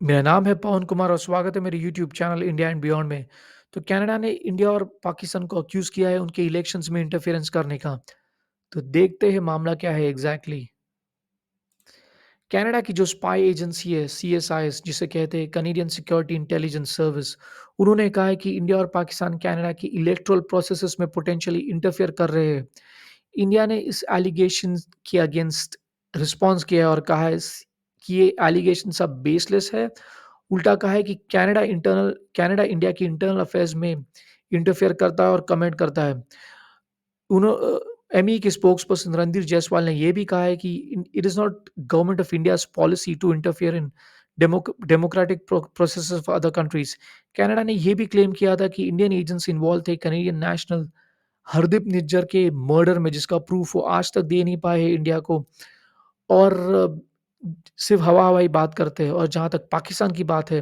मेरा नाम है पवन कुमार और स्वागत है मेरे YouTube channel India and beyond में। तो कनाडा ने इंडिया और पाकिस्तान को अक्यूज़ किया है उनके इलेक्शंस में इंटरफेरेंस करने का। तो देखते हैं मामला क्या है एग्ज़ैक्टली। कनाडा की जो स्पाई एजेंसी है सीएसआईएस जिसे कहते हैं कैनेडियन सिक्योरिटी इंटेलिजेंस सर्विस, उन्होंने कहा है कि इंडिया और पाकिस्तान कनाडा की इलेक्टोरल प्रोसेसेस में पोटेंशियली इंटरफेयर कर रहे हैं। इंडिया ने इस एलिगेशन के अगेंस्ट रिस्पॉन्स किया है और कहा है कि ये एलिगेशन सब बेसलेस है। उल्टा कहा है कि कनाडा इंडिया की इंटरनल अफेयर्स में इंटरफेयर करता है और कमेंट करता है। एमई के स्पोक्सपर्सन रणधीर जायसवाल ने यह भी कहा है कि it is not government of India's policy to interfere in democratic processes of other countries. Canada ने यह भी क्लेम किया था कि इंडियन एजेंट्स इन्वॉल्व थे कनेडियन नेशनल हरदीप निज्जर के मर्डर में, जिसका प्रूफ वो आज तक दे नहीं पाए हैं इंडिया को। और सिर्फ़ हवा-हवाई बात करते हैं। और जहाँ तक पाकिस्तान की बात है,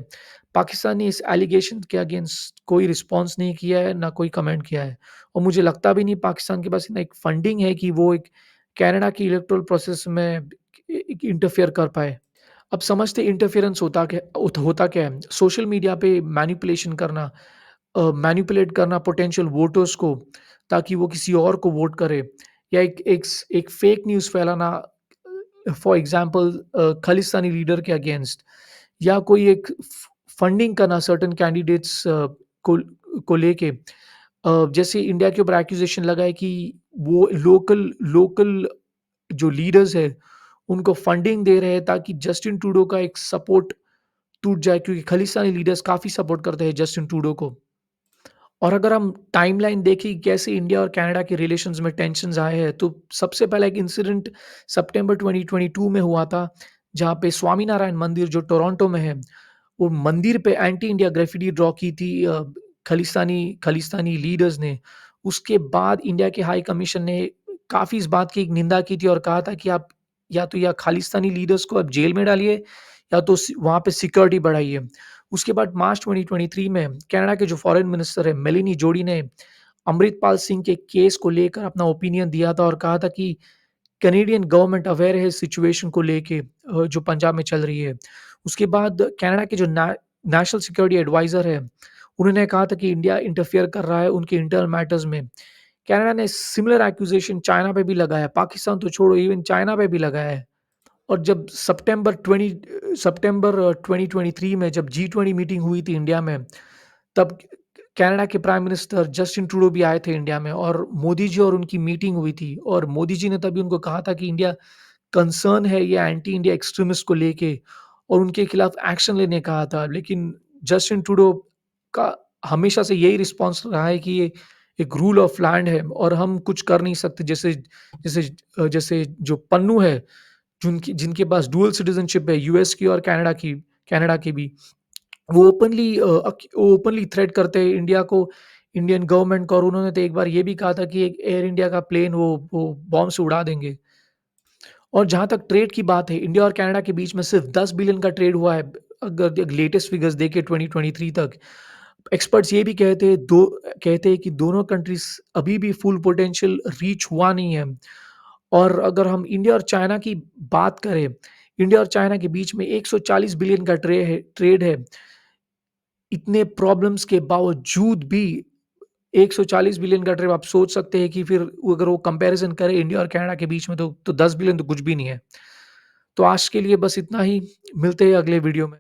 पाकिस्तान ने इस एलिगेशन के अगेंस्ट कोई रिस्पॉन्स नहीं किया है, ना कोई कमेंट किया है। और मुझे लगता भी नहीं पाकिस्तान के पास इतना एक फंडिंग है कि वो एक कनाडा की इलेक्टोरल प्रोसेस में इंटरफेयर कर पाए। अब समझते इंटरफेरेंस होता क्या है? सोशल मीडिया पे मैनिपुलेशन करना, मैनिपुलेट करना पोटेंशियल वोटर्स को, ताकि वो किसी और को वोट करे, या एक फेक न्यूज़ फैलाना, फॉर एग्ज़ाम्पल खालिस्तानी लीडर के अगेंस्ट, या कोई एक फंडिंग करना सर्टेन कैंडिडेट्स को को लेके। जैसे इंडिया के ऊपर एक्यूज़ेशन लगा है कि वो लोकल लोकल जो लीडर्स हैं, उनको फंडिंग दे रहे हैं ताकि जस्टिन ट्रूडो का एक सपोर्ट टूट जाए, क्योंकि खालिस्तानी लीडर्स काफ़ी सपोर्ट करते हैं जस्टिन ट्रूडो को। और अगर हम टाइमलाइन देखें कि कैसे इंडिया और कनाडा के रिलेशंस में टेंशन्स आए हैं, तो सबसे पहला एक इंसिडेंट सितंबर 2022 में हुआ था, जहाँ पे स्वामीनारायण मंदिर जो टोरंटो में है, वो मंदिर पे एंटी इंडिया ग्राफिटी ड्रॉ की थी खालिस्तानी खालिस्तानी लीडर्स ने। उसके बाद इंडिया के हाई कमीशन ने काफ़ी इस बात की एक निंदा की थी और कहा था कि आप या खालिस्तानी लीडर्स को आप जेल में डालिए, या तो वहाँ पे सिक्योरिटी बढ़ाइए। उसके बाद मार्च 2023 में कनाडा के जो फॉरेन मिनिस्टर है मेलिनी जोडी ने अमृतपाल सिंह के केस को लेकर अपना ओपिनियन दिया था और कहा था कि कैनेडियन गवर्नमेंट अवेयर है इस सिचुएशन को लेके, जो पंजाब में चल रही है। उसके बाद कनाडा के जो नेशनल सिक्योरिटी एडवाइज़र है, उन्होंने कहा था कि इंडिया इंटरफियर कर रहा है उनके इंटरनल मैटर्स में। कनाडा ने सिमिलर एक्यूज़ेशन चाइना पे भी लगाया, पाकिस्तान तो छोड़ो, इवन चाइना पे भी लगाया है। और जब सितंबर 2023 में जब G20 मीटिंग हुई थी इंडिया में, तब कनाडा के प्राइम मिनिस्टर जस्टिन ट्रूडो भी आए थे इंडिया में, और मोदी जी और उनकी मीटिंग हुई थी, और मोदी जी ने तभी उनको कहा था कि इंडिया कंसर्न है ये एंटी इंडिया एक्सट्रीमिस्ट को लेके, और उनके खिलाफ एक्शन लेने कहा था। लेकिन जस्टिन ट्रूडो का हमेशा से यही रिस्पॉन्स रहा है कि ये एक रूल ऑफ लैंड है और हम कुछ कर नहीं सकते। जैसे जो पन्नू है, जिनकी जिनके पास डुअल सिटीज़नशिप है, यूएस की और कनाडा की भी, वो ओपनली थ्रेट करते हैं इंडिया को, इंडियन गवर्नमेंट को, और उन्होंने तो एक बार ये भी कहा था कि एक एयर इंडिया का प्लेन वो बॉम्ब से उड़ा देंगे। और जहाँ तक ट्रेड की बात है, इंडिया और कनाडा के बीच में सिर्फ 10 बिलियन का ट्रेड हुआ है, अगर लेटेस्ट फिगर्स देखें 2023 तक। एक्सपर्ट्स ये भी कहते हैं कि दोनों कंट्रीज़ अभी भी फुल पोटेंशियल रीच हुआ नहीं है। और अगर हम इंडिया और चाइना की बात करें, इंडिया और चाइना के बीच में 140 बिलियन का ट्रेड है। इतने प्रॉब्लम्स के बावजूद भी 140 बिलियन का ट्रेड, आप सोच सकते हैं कि फिर अगर वो कंपैरिज़न करें इंडिया और कनाडा के बीच में, तो 10 बिलियन तो कुछ भी नहीं है। तो आज के लिए बस इतना ही, मिलते हैं अगले वीडियो में।